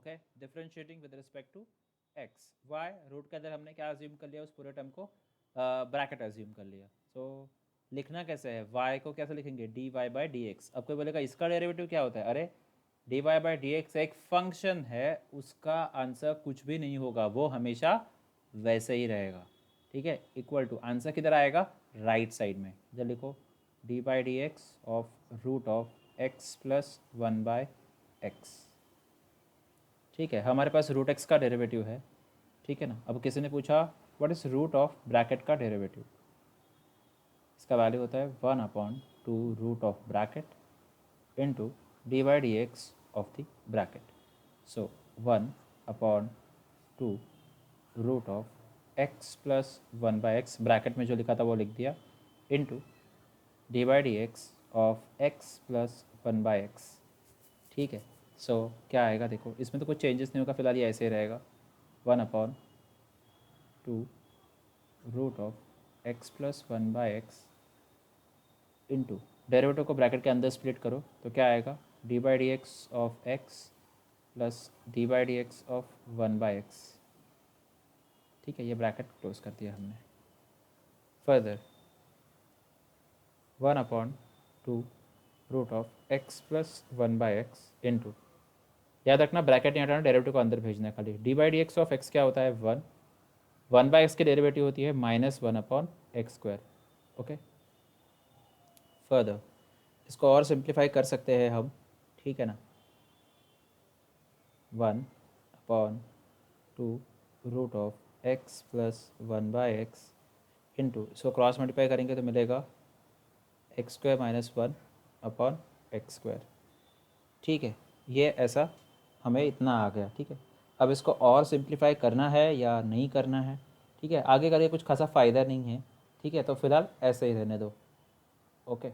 Okay, differentiating with respect to x. Y root के अंदर हमने क्या अज्यूम कर लिया, उस पूरे टर्म को ब्रैकेट अज्यूम कर लिया। सो लिखना कैसे है, y को कैसे लिखेंगे, d y by d x. अब कोई बोलेगा इसका डेरिवेटिव क्या होता है, अरे d y by d x एक फंक्शन है, उसका आंसर कुछ भी नहीं होगा, वो हमेशा वैसे ही रहेगा। ठीक है, इक्वल टू आंसर किधर आएगा, राइट साइड में। इधर लिखो d by d x of root of x plus one by x. ठीक है, हमारे पास रूट एक्स का डेरिवेटिव है। ठीक है ना। अब किसी ने पूछा what is root of bracket का डेरिवेटिव, इसका वैल्यू होता है 1/2 root of bracket into d by d x of the bracket. So 1/2 root of x plus one by x, bracket में जो लिखा था वो लिख दिया, into d by d x of x plus one by x. ठीक है, सो क्या आएगा, देखो इसमें तो कुछ चेंजेस नहीं होगा, फिलहाल ये ऐसे ही रहेगा। 1/2 root of x plus one by x into derivative को ब्रैकेट के अंदर स्प्लिट करो तो क्या आएगा, d by d x of x plus d by d x of one by x. ठीक है, ये ब्रैकेट क्लोज कर दिया हमने। Further 1/2 root of x plus one by x into, याद रखना ब्रैकेट नहीं हटाना, डेरिवेटिव को अंदर भेजना है खाली। D by d x of x क्या होता है, वन, वन बाई एक्स की डेरिवेटिव होती है -1/x²। ओके, फर्दर इसको और सिंप्लीफाई कर सकते हैं हम। ठीक है ना, 1/2 root of x plus one by x into, इसको क्रॉस मल्टीप्लाई करेंगे तो मिलेगा x² - 1/x²। ठीक है, ये ऐसा हमें इतना आ गया। ठीक है, अब इसको और सिंप्लीफाई करना है या नहीं करना है, ठीक है, आगे करके कुछ खासा फ़ायदा नहीं है। ठीक है, तो फिलहाल ऐसे ही रहने दो। ओके,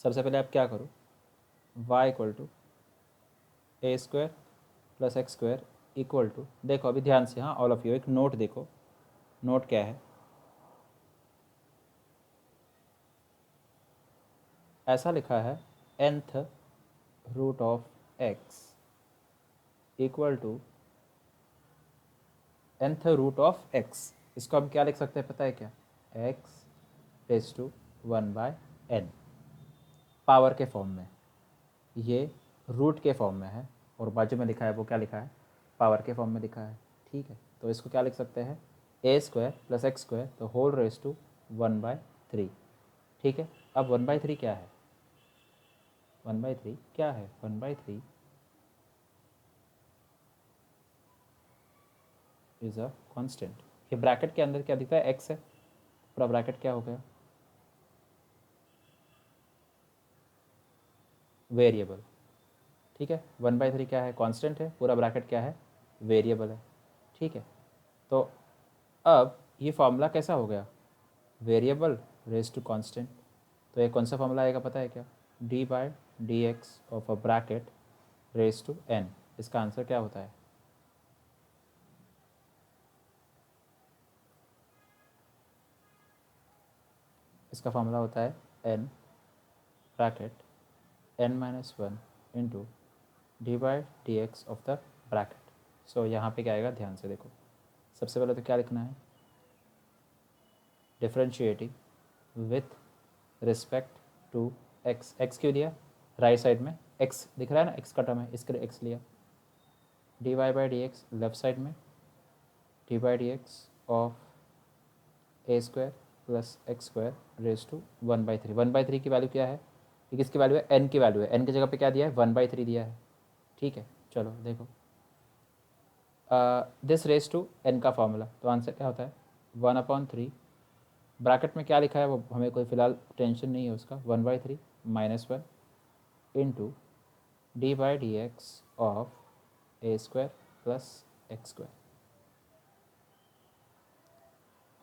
सबसे पहले आप क्या करो, y equal to a² plus x² equal to, देखो अभी ध्यान से, हाँ ऑल ऑफ यू एक नोट देखो, नोट क्या है, ऐसा लिखा है nth root of x equal to nth root of x। इसको हम क्या लिख सकते हैं पता है क्या, x raise to 1/n power के फॉर्म में, ये रूट के फॉर्म में है, और बाजू में लिखा है वो क्या लिखा है, पावर के फॉर्म में लिखा है। ठीक है, तो इसको क्या लिख सकते हैं, a² प्लस x² तो होल रेज टू 1/3। ठीक है, अब 1/3 क्या है, 1/3 क्या है, 1/3 इज़ अ कांस्टेंट। ये ब्रैकेट के अंदर क्या दिखता है, x है, पूरा ब्रैकेट क्या हो गया, वेरिएबल। ठीक है, 1/3 क्या है, कांस्टेंट है, पूरा ब्रैकेट क्या है, वेरिएबल है। ठीक है, तो अब ये फार्मूला कैसा हो गया, वेरिएबल रेज टू कांस्टेंट। तो ये कौन सा फार्मूला आएगा पता है क्या, d by d x of a bracket raise to n। इसका आंसर क्या होता है, इसका फार्मूला होता है n bracket n-1 into d by d x of the bracket. So यहाँ पे क्या आएगा, ध्यान से देखो, सबसे पहले तो क्या लिखना है, differentiating with respect to x। x क्यों दिया, राइट साइड में x दिख रहा है ना, x का टर्म है, इसके लिए x लिया। D y by d x left side में, d by d x of a² plus x² raise to 1/3। 1/3 की वैल्यू क्या है, ये किसकी वैल्यू है, n की वैल्यू है, n की जगह पे क्या दिया है, 1/3 दिया है। ठीक है, चलो देखो दिस रेज टू n का फॉर्मूला, तो आंसर क्या होता है 1/3, ब्रैकेट में क्या लिखा है वो हमें कोई फ़िलहाल टेंशन नहीं है उसका, 1/3 -1 into d by d x of a² plus x²।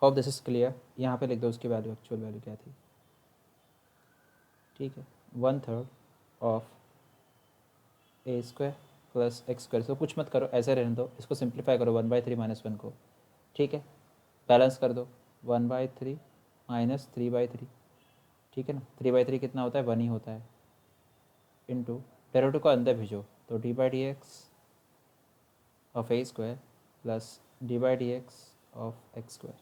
Hope this is clear, यहाँ पे लिख दो उसकी वैल्यू, एक्चुअल वैल्यू क्या थी। ठीक है, 1/3 ऑफ a² प्लस x²। तो कुछ मत करो, ऐसे रहने दो, इसको सिंप्लीफाई करो 1/3 -1 को। ठीक है, बैलेंस कर दो, 1/3 -3/3। ठीक है ना, 3/3 कितना होता है, 1 ही होता है। इंटू डेरिवेटिव को अंदर भेजो तो d by d x of a square plus d by d x of x square.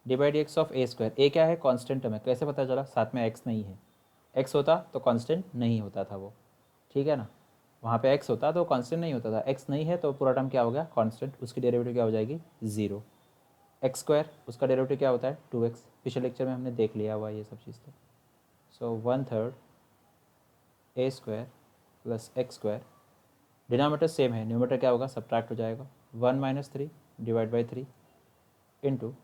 D by d x of a square, a क्या है कांस्टेंट टर्म है, कैसे पता चला, साथ में एक्स नहीं है, एक्स होता तो कांस्टेंट नहीं होता था वो, ठीक है ना, वहाँ पे एक्स होता तो कांस्टेंट नहीं होता था, एक्स नहीं है तो पूरा टर्म क्या हो गया कांस्टेंट, उसकी डेरिवेटिव क्या हो जाएगी ज़ीरो। एक्स स्क्वायर उसका डेरिवेटिव क्या होता है 2x, पिछले लेक्चर में हमने देख लिया हुआ ये सब चीज़ तो। So 1/3 a square plus x square, denominator same है, न्यूमरेटर क्या होगा सब्ट्रैक्ट हो जाएगा, 1 - 3 divide by 3 into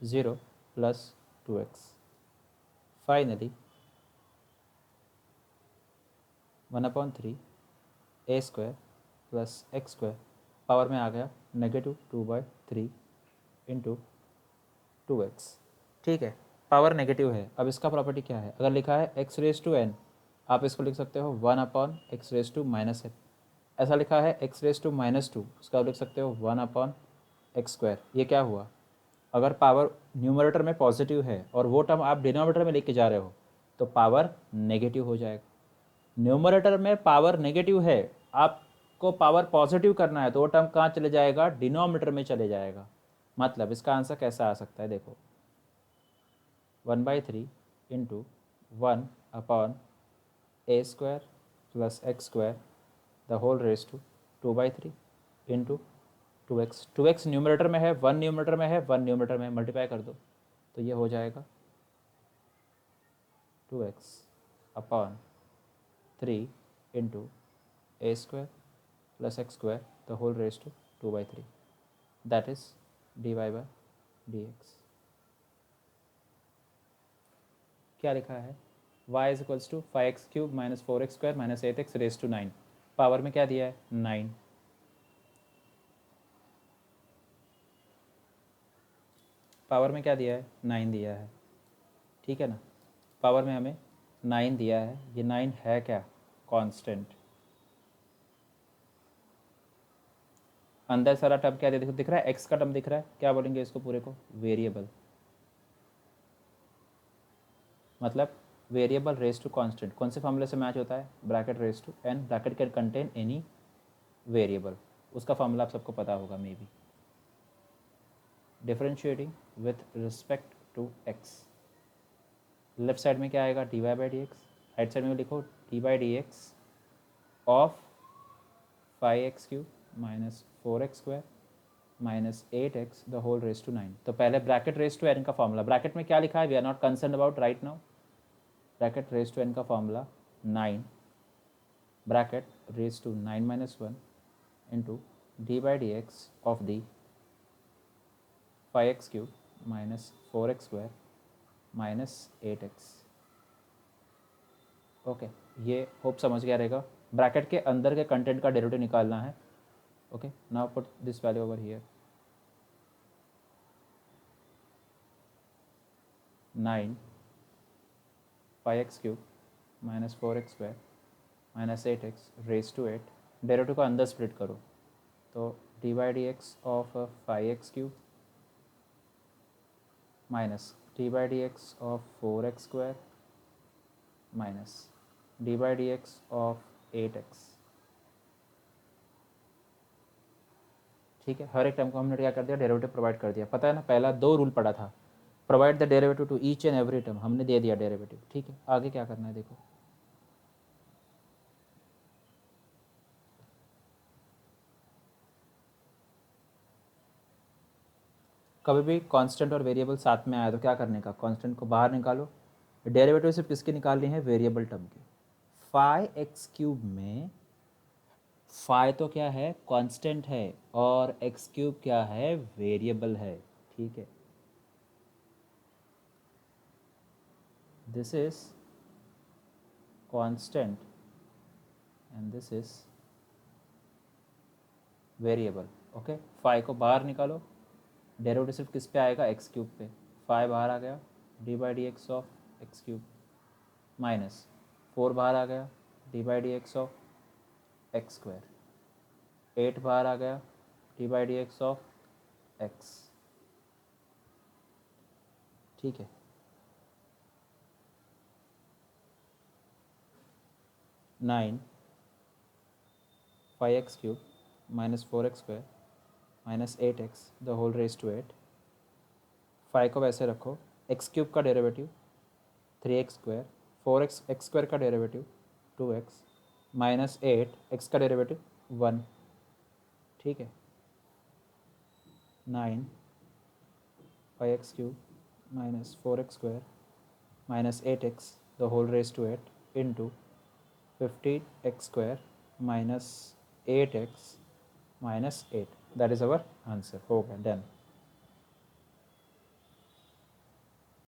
0 plus 2x। Finally 1/3 a square plus x square power में आ गया -2/3 इंटू 2x, ठीक है, पावर नेगेटिव है। अब इसका प्रॉपर्टी क्या है, अगर लिखा है x⁻n आप इसको लिख सकते हो 1/x⁻n, ऐसा लिखा है x⁻², उसका लिख सकते हो 1/x²। ये क्या हुआ, अगर पावर न्यूमरेटर में पॉजिटिव है और वो टर्म आप डिनोमिनेटर में लेके जा रहे हो तो पावर नेगेटिव हो जाएगा। न्यूमरेटर में पावर नेगेटिव है, आपको पावर पॉजिटिव करना है तो वो टर्म कहाँ चले जाएगा, डिनोमिनेटर में चले जाएगा। मतलब इसका आंसर कैसा आ सकता है, देखो 1/3 into 1/a² plus x square the whole raise to 2/3 into 2x। 2x numerator में है, 1 न्यूमरेटर में है, 1 न्यूमरेटर में मल्टीप्लाई कर दो तो ये हो जाएगा 2x/3 into a² plus x square the whole raise to 2/3, that is dy/dx। क्या लिखा है, y is equals to 5x³ - 4x² - 8x raise to 9, power में क्या दिया है 9, पावर में क्या दिया है 9 दिया है, ठीक है ना, पावर में हमें 9 दिया है, ये 9 है क्या कांस्टेंट। अंदर सारा टर्म क्या देखो दिख रहा है, एक्स का टर्म दिख रहा है, क्या बोलेंगे इसको पूरे को वेरिएबल, मतलब वेरिएबल रेज टू कांस्टेंट कौन से फॉर्मूले से मैच होता है, bracket raise to n, bracket can contain any variable, उसका फॉर्मूला आप सबको पता होगा maybe, differentiating with respect to x. Left side में क्या आएगा dy/dx, राइट साइड में लिखो dy/dx of 5x³ - 4x² - 8x the whole raise to 9। तो पहले ब्रैकेट रेज टू एन का फॉर्मूला, ब्रैकेट में क्या लिखा है we are not concern about right now, bracket raise to n का formula 9 bracket raise to 9 - 1 into dy/dx of the 5x³ - 4x² - 8x। Okay, ये hope समझ गया रहेगा, ब्रैकेट के अंदर के कंटेंट का डेरिवेटिव निकालना है। Okay, now put this value over here, 9 5x³ - 4x² - 8x raise to 8, derivative को अंदर स्प्लिट करो तो dy/dx of 5x³ minus dy/dx of 4x² minus dy/dx of 8x, ठीक है, हर एक टर्म को हमने क्या कर दिया डेरिवेटिव प्रोवाइड कर दिया, पता है ना, पहला 2 रूल पड़ा था, provide the derivative two each and every term, हमने दे दिया डेरिवेटिव, ठीक है, आगे क्या करना है देखो, कभी भी कांस्टेंट और वेरिएबल साथ में आया तो क्या करने का, कांस्टेंट को बाहर निकालो, डेरिवेटिव सिर्फ किसकी निकालनी है वेरिएबल टर्म की। 5x³ में फाइ तो क्या है कांस्टेंट है और x³ क्या है वेरिएबल है, ठीक है, this is constant and this is variable. Okay, फाइ को बाहर निकालो, डेरिवेटिव सिर्फ किस पे आएगा x³ पे, फाइ बाहर आ गया dy/dx ऑफ x³ माइनस 4 बाहर आ गया dy/dx ऑफ x², 8 बाहर आ गया dy/dx ऑफ x, ठीक है। 9 5x cube minus 4x square minus 8x the whole raise to 8। 5 को वैसे रखो, एक्स क्यूब का derivative 3x square, 4x x square का डेरिवेटिव 2x माइनस 8 एक्स का डेरिवेटिव 1। ठीक है, 9 5x cube minus 4x square minus 8x the whole raise to 8 into 15x square minus 8x minus 8। That is our answer. हो गया, done.